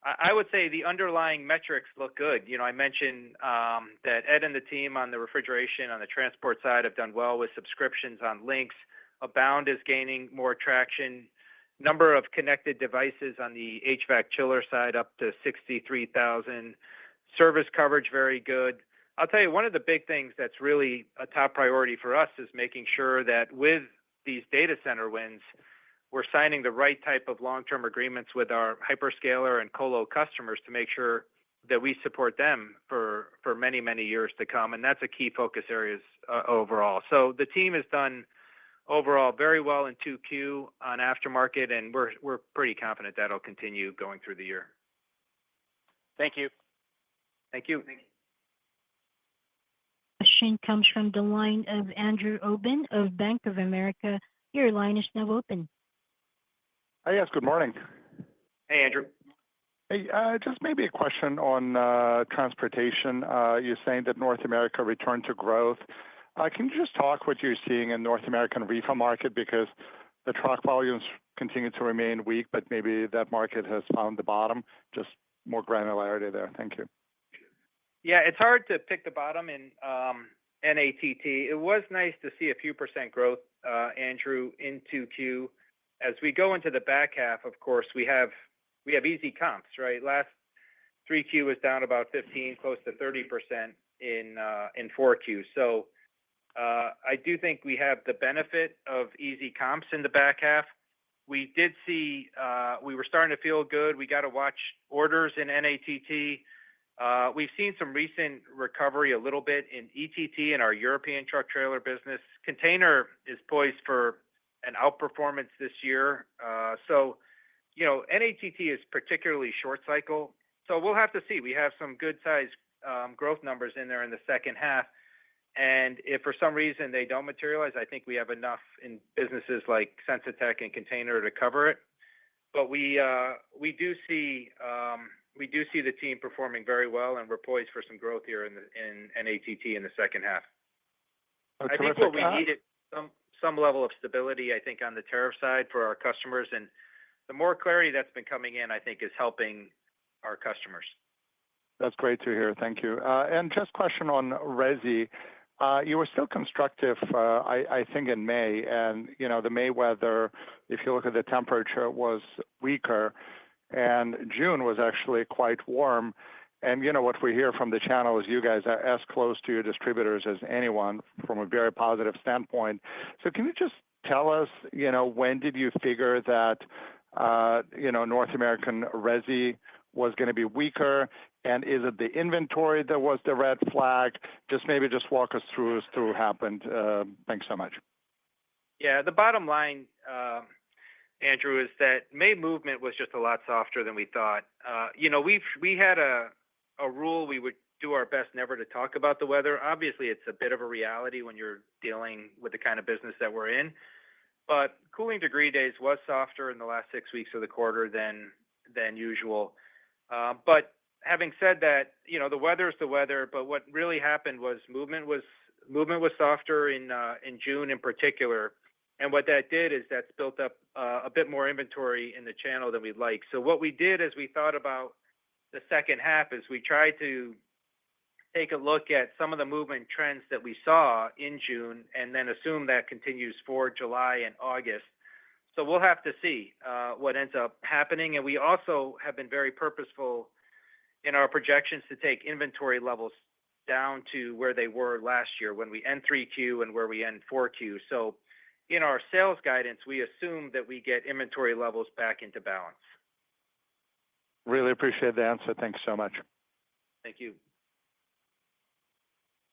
I would say the underlying metrics look good. I mentioned that Ed and the team on the refrigeration, on the transport side have done well with subscriptions on links. Abound is gaining more traction. Number of connected devices on the HVAC chiller side up to 63,000. Service coverage very good. I'll tell you, one of the big things that's really a top priority for us is making sure that with these data center wins, we're signing the right type of long-term agreements with our hyperscaler and colo customers to make sure that we support them for many, many years to come. And that's a key focus areas overall. So the team has done overall very well in 2Q on aftermarket, and we're pretty confident that'll continue going through the year. Thank you. Thank you. Question comes from the line of Andrew Obin of Bank of America. Your line is now open. Hi, yes, good morning. Hey, Andrew. Hey, just maybe a question on transportation. You're saying that North America returned to growth. Can you just talk what you're seeing in North American reefer market, because the truck volumes continue to remain weak, but maybe that market has found the bottom? Just more granularity there. Thank you. Yeah, it's hard to pick the bottom in NATT. It was nice to see a few percent growth, Andrew, in 2Q. As we go into the back half, of course, we have easy comps, right? Last 3Q was down about 15, close to 30% in 4Q. So I do think we have the benefit of easy comps in the back half. We did see we were starting to feel good. We got to watch orders in NATT. We've seen some recent recovery a little bit in ETT in our European truck trailer business. Container is poised for an outperformance this year. So, NATT is particularly short cycle. So we'll have to see. We have some good size growth numbers in there in the second half. And if for some reason they don't materialize, I think we have enough in businesses like Sensitech and Container to cover it. But we do see the team performing very well, and we're poised for some growth here in NATT in the second half. Oh, I think what we needed some level of stability, I think, on the tariff side for our customers. And the more clarity that's been coming in, I think, is helping our customers. That's great to hear. Thank you. And just question on Resi. You were still constructive, I think, in May. And, the May weather, if you look at the temperature, was weaker. And June was actually quite warm. And, what we hear from the channel is you guys are as close to your distributors as anyone from a very positive standpoint. So can you just tell us, when did you figure that, North American Resi was going to be weaker? And is it the inventory that was the red flag? Maybe walk us through what happened. Thanks so much. Yeah, the bottom line, Andrew, is that May movement was just a lot softer than we thought. We had a rule we would do our best never to talk about the weather. Obviously, it's a bit of a reality when you're dealing with the kind of business that we're in. But cooling degree days was softer in the last 6 weeks of the quarter than usual. But having said that, the weather is the weather. But what really happened was movement was softer in June in particular. And what that did is that's built up a bit more inventory in the channel than we'd like. So what we did as we thought about the second half is we tried to take a look at some of the movement trends that we saw in June and then assume that continues for July and August. So we'll have to see what ends up happening. And we also have been very purposeful in our projections to take inventory levels down to where they were last year when we end 3Q and where we end 4Q. So in our sales guidance, we assume that we get inventory levels back into balance. Really appreciate the answer. Thanks so much. Thank you.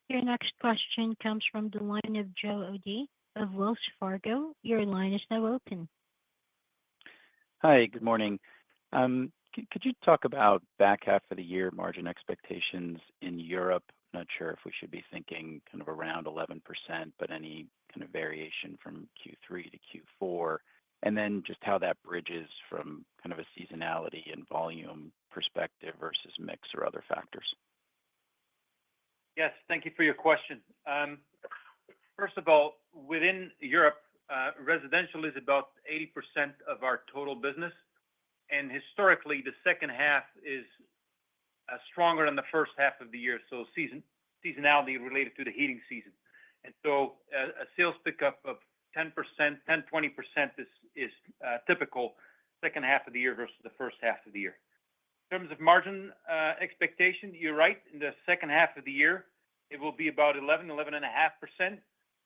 Your next question comes from the line of Joe O'Dea of Wells Fargo. Your line is now open. Hi, good morning. Could you talk about back half of the year margin expectations in Europe? I'm not sure if we should be thinking kind of around 11%, but any kind of variation from Q3 to Q4, and then just how that bridges from kind of a seasonality and volume perspective versus mix or other factors. Yes, thank you for your question. First of all, within Europe, residential is about 80% of our total business. And historically, the second half is stronger than the first half of the year. So seasonality related to the heating season. And so a sales pickup of 10%, 10-20% is typical second half of the year versus the first half of the year. In terms of margin expectation, you're right. In the second half of the year, it will be about 11.5%,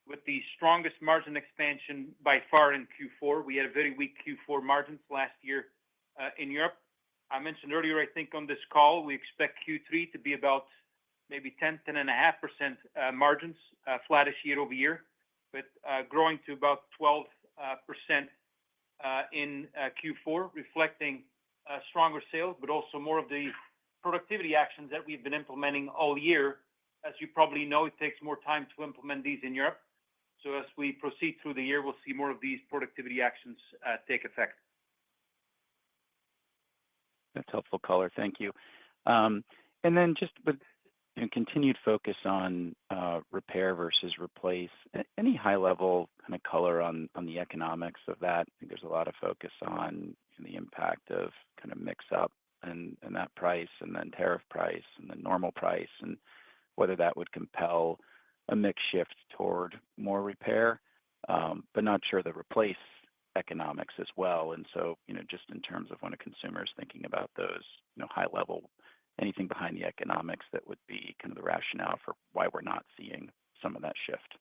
with the strongest margin expansion by far in Q4. We had a very weak Q4 margins last year in Europe. I mentioned earlier, I think on this call, we expect Q3 to be about maybe 10.5% margins, flattish year over year, but growing to about 12% in Q4, reflecting stronger sales, but also more of the productivity actions that we've been implementing all year. As you probably know, it takes more time to implement these in Europe. So as we proceed through the year, we'll see more of these productivity actions take effect. That's helpful color. Thank you. And then just with continued focus on repair versus replace, any high-level kind of color on the economics of that? I think there's a lot of focus on the impact of kind of mix-up and that price and then tariff price and then normal price and whether that would compel a mix shift toward more repair, but not sure the replace economics as well. And so, just in terms of when a consumer is thinking about those, high level, anything behind the economics that would be kind of the rationale for why we're not seeing some of that shift.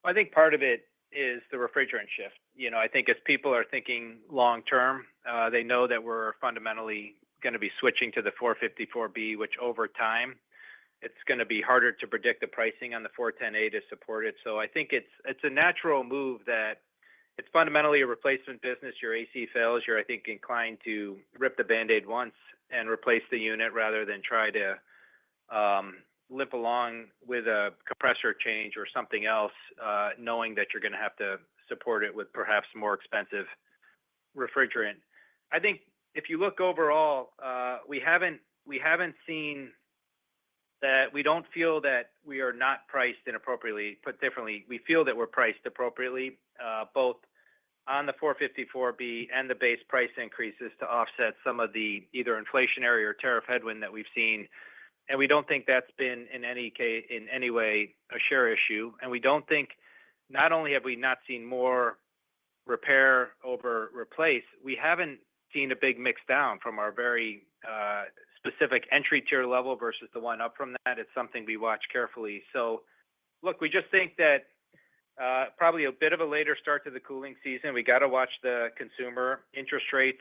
I think part of it is the refrigerant shift. I think as people are thinking long term, they know that we're fundamentally going to be switching to the 454B, which over time, it's going to be harder to predict the pricing on the 410A to support it. So I think it's a natural move that it's fundamentally a replacement business. Your AC fails, you're, I think, inclined to rip the Band-Aid once and replace the unit rather than try to limp along with a compressor change or something else, knowing that you're going to have to support it with perhaps more expensive refrigerant. I think if you look overall, we haven't seen that we don't feel that we are not priced inappropriately. Put differently, we feel that we're priced appropriately, both on the 454B and the base price increases to offset some of the either inflationary or tariff headwind that we've seen. And we don't think that's been in any way a share issue. And we don't think, not only have we not seen more repair over replace, we haven't seen a big mix down from our very specific entry tier level versus the one up from that. It's something we watch carefully. So look, we just think that probably a bit of a later start to the cooling season. We got to watch the consumer. Interest rates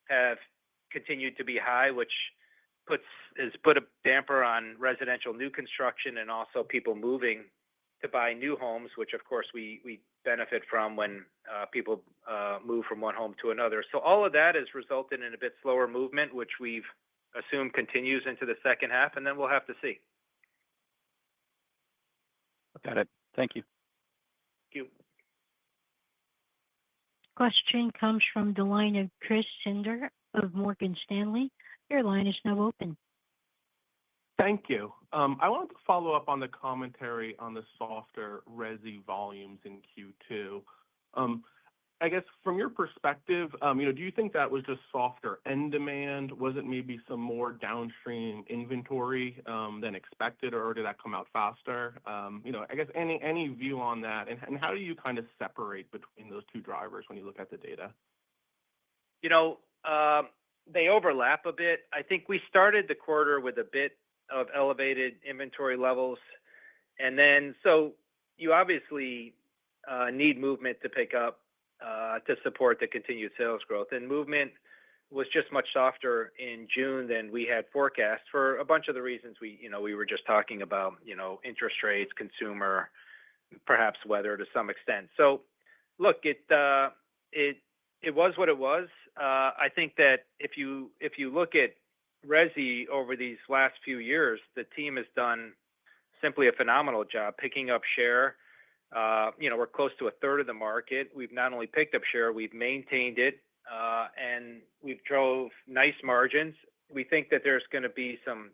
have continued to be high, which has put a damper on residential new construction and also people moving to buy new homes, which of course we benefit from when people move from one home to another. So all of that has resulted in a bit slower movement, which we've assumed continues into the second half, and then we'll have to see. Got it. Thank you. Thank you. Question comes from the line of Chris Cinder of Morgan Stanley. Your line is now open. Thank you. I wanted to follow up on the commentary on the softer resi volumes in Q2. I guess from your perspective, do you think that was just softer end demand? Was it maybe some more downstream inventory than expected, or did that come out faster? I guess any view on that, and how do you kind of separate between those two drivers when you look at the data? They overlap a bit. I think we started the quarter with a bit of elevated inventory levels. And then, so you obviously need movement to pick up to support the continued sales growth. And movement was just much softer in June than we had forecast for a bunch of the reasons we were just talking about, interest rates, consumer, perhaps weather to some extent. So look, it was what it was. I think that if you look at resi over these last few years, the team has done simply a phenomenal job picking up share. We're close to a third of the market. We've not only picked up share, we've maintained it, and we've drove nice margins. We think that there's going to be some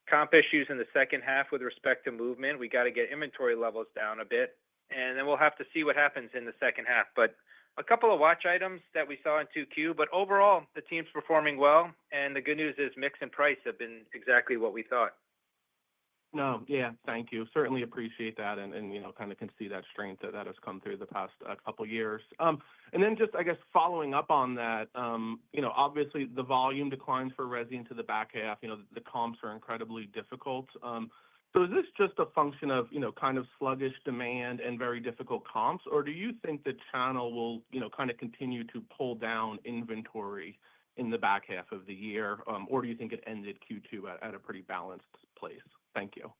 comp issues in the second half with respect to movement. We got to get inventory levels down a bit, and then we'll have to see what happens in the second half. But a couple of watch items that we saw in 2Q, but overall, the team's performing well, and the good news is mix and price have been exactly what we thought. No, yeah, thank you. Certainly appreciate that, and kind of can see that strength that has come through the past couple of years. And then just, I guess, following up on that, obviously the volume declines for resi into the back half. The comps are incredibly difficult. So is this just a function of, kind of sluggish demand and very difficult comps, or do you think the channel will, kind of continue to pull down inventory in the back half of the year, or do you think it ended Q2 at a pretty balanced place? Thank you.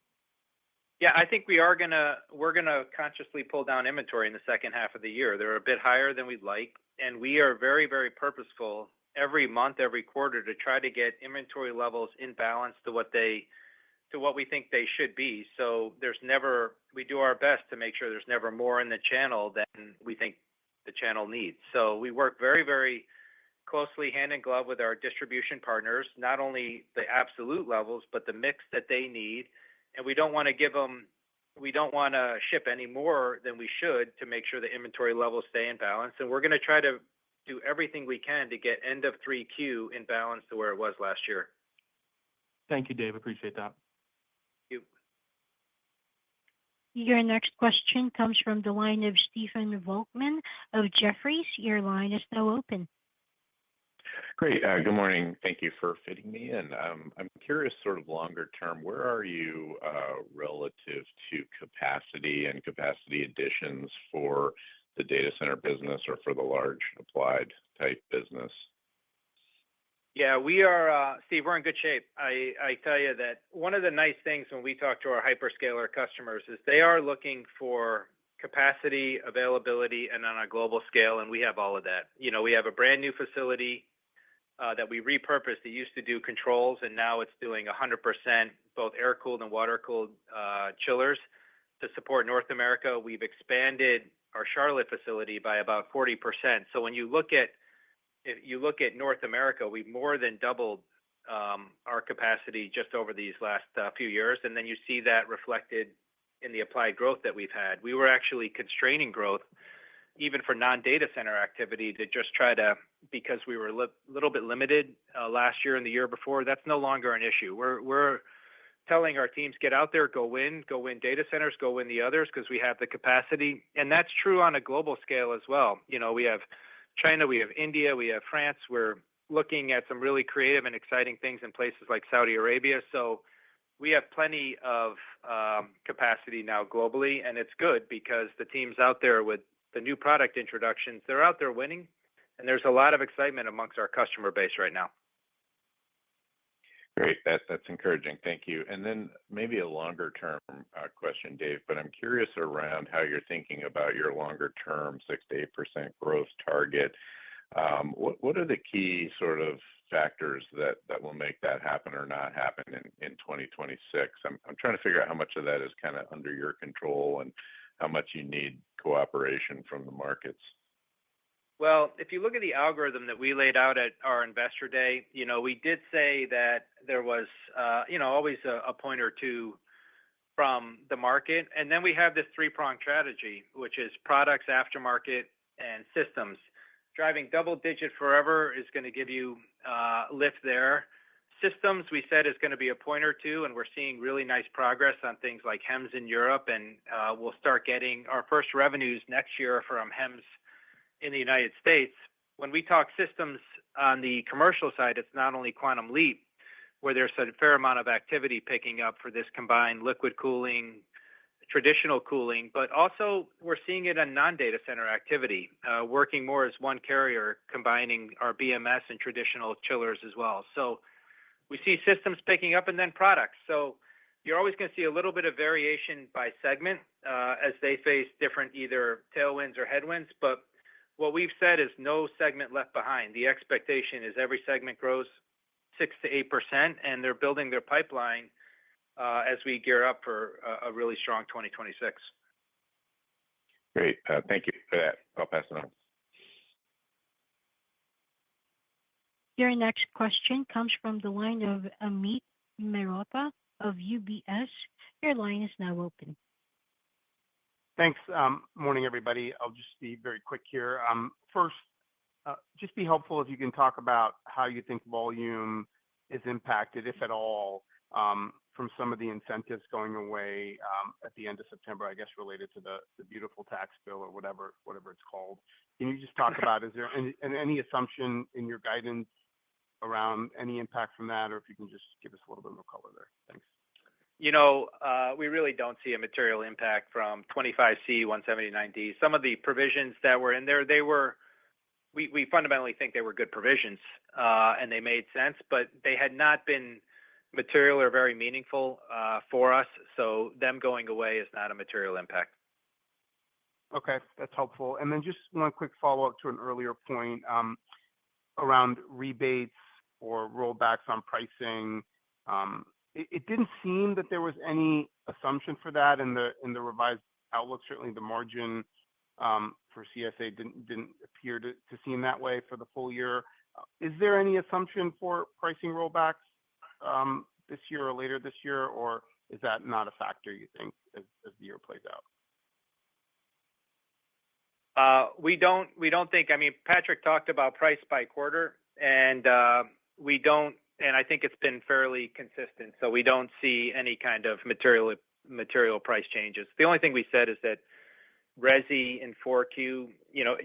Yeah, I think we're gonna consciously pull down inventory in the second half of the year. They're a bit higher than we'd like, and we are very, very purposeful every month, every quarter to try to get inventory levels in balance to what we think they should be. So we do our best to make sure there's never more in the channel than we think the channel needs. So we work very, very closely hand in glove with our distribution partners, not only the absolute levels, but the mix that they need. And we don't want to ship any more than we should to make sure the inventory levels stay in balance. And we're going to try to do everything we can to get end of 3Q in balance to where it was last year. Thank you, Dave. Appreciate that. Your next question comes from the line of Stephen Volkmann of Jefferies. Your line is now open. Great. Good morning. Thank you for fitting me in. I'm curious, sort of longer term, where are you relative to capacity and capacity additions for the data center business or for the large applied type business? Yeah, we are, Steve, we're in good shape. I tell you that one of the nice things when we talk to our hyperscaler customers is they are looking for capacity, availability, and on a global scale, and we have all of that. We have a brand new facility that we repurposed. It used to do controls, and now it's doing 100% both air-cooled and water-cooled chillers to support North America. We've expanded our Charlotte facility by about 40%. So when you look at North America, we've more than doubled our capacity just over these last few years, and then you see that reflected in the applied growth that we've had. We were actually constraining growth even for non-data center activity to just try to, because we were a little bit limited last year and the year before. That's no longer an issue. We're telling our teams, get out there, go win data centers, go win the others, because we have the capacity. And that's true on a global scale as well. We have China, we have India, we have France. We're looking at some really creative and exciting things in places like Saudi Arabia. So we have plenty of capacity now globally, and it's good because the teams out there with the new product introductions, they're out there winning, and there's a lot of excitement amongst our customer base right now. Great. That's encouraging. Thank you. And then maybe a longer term question, Dave, but I'm curious around how you're thinking about your longer term 6 to 8% growth target. What are the key sort of factors that will make that happen or not happen in 2026? I'm trying to figure out how much of that is kind of under your control and how much you need cooperation from the markets. Well, if you look at the algorithm that we laid out at our investor day, we did say that there was, always a point or two from the market. And then we have this three-pronged strategy, which is products, aftermarket, and systems. Driving double-digit forever is going to give you lift there. Systems, we said, is going to be a point or two, and we're seeing really nice progress on things like HEMS in Europe, and we'll start getting our first revenues next year from HEMS in the United States. When we talk systems on the commercial side, it's not only Quantum Leap, where there's a fair amount of activity picking up for this combined liquid cooling, traditional cooling, but also we're seeing it on non-data center activity, working more as one Carrier, combining our BMS and traditional chillers as well. So we see systems picking up and then products. So you're always going to see a little bit of variation by segment as they face different either tailwinds or headwinds. But what we've said is no segment left behind. The expectation is every segment grows 6 to 8%, and they're building their pipeline as we gear up for a really strong 2026. Great. Thank you for that. I'll pass it on. Your next question comes from the line of Amit Mehrotra of UBS. Your line is now open. Thanks. Morning, everybody. I'll just be very quick here. First, just be helpful if you can talk about how you think volume is impacted, if at all, from some of the incentives going away at the end of September, I guess, related to the beautiful tax bill or whatever it's called. Can you just talk about, is there any assumption in your guidance around any impact from that, or if you can just give us a little bit more color there? Thanks. We really don't see a material impact from 25C, 179D. Some of the provisions that were in there, we fundamentally think they were good provisions and they made sense, but they had not been material or very meaningful for us. So them going away is not a material impact. Okay, that's helpful. And then just one quick follow-up to an earlier point around rebates or rollbacks on pricing. It didn't seem that there was any assumption for that in the revised outlook. Certainly, the margin for CSA didn't appear to seem that way for the full year. Is there any assumption for pricing rollbacks this year or later this year, or is that not a factor, you think, as the year plays out? We don't think. I mean, Patrick talked about price by quarter, and we don't. And I think it's been fairly consistent. So we don't see any kind of material price changes. The only thing we said is that Resi in 4Q,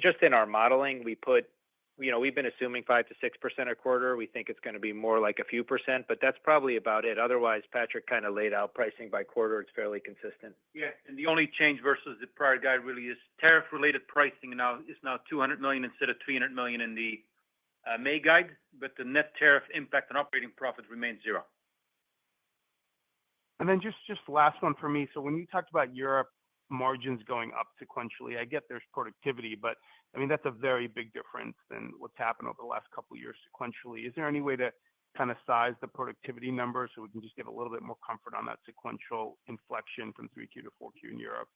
just in our modeling, we've been assuming 5 to 6% a quarter. We think it's going to be more like a few percent, but that's probably about it. Otherwise, Patrick kind of laid out pricing by quarter. It's fairly consistent. Yeah, and the only change versus the prior guide really is tariff-related pricing. Now it's $200 million instead of $300 million in the May guide, but the net tariff impact on operating profit remains zero. And then just last one for me. So when you talked about Europe margins going up sequentially, I get there's productivity, but I mean, that's a very big difference than what's happened over the last couple of years sequentially. Is there any way to kind of size the productivity number so we can just get a little bit more comfort on that sequential inflection from 3Q to 4Q in Europe?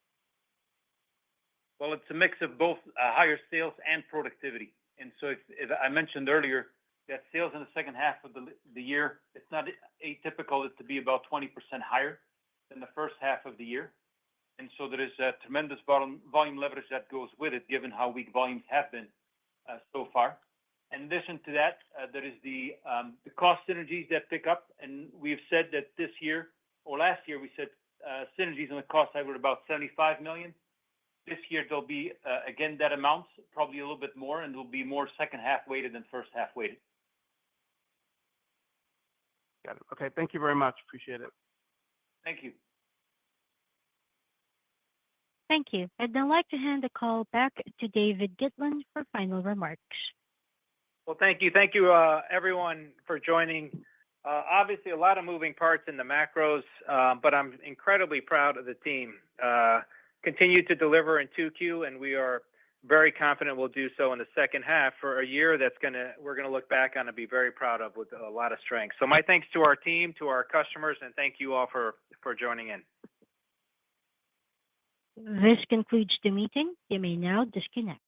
Well, it's a mix of both higher sales and productivity. And so if I mentioned earlier, that sales in the second half of the year, it's not atypical to be about 20% higher than the first half of the year. And so there is a tremendous volume leverage that goes with it, given how weak volumes have been so far. In addition to that, there is the cost synergies that pick up. And we've said that this year, or last year, we said synergies on the cost side were about $75 million. This year, there'll be, again, that amount, probably a little bit more, and it'll be more second half weighted than first half weighted. Got it. Okay. Thank you very much. Appreciate it. Thank you. Thank you. I'd now like to hand the call back to David Gitlin for final remarks. Well, thank you. Thank you, everyone, for joining. Obviously, a lot of moving parts in the macros, but I'm incredibly proud of the team. Continue to deliver in 2Q, and we are very confident we'll do so in the second half for a year we're going to look back on and be very proud of with a lot of strength. So my thanks to our team, to our customers, and thank you all for joining in. This concludes the meeting. You may now disconnect.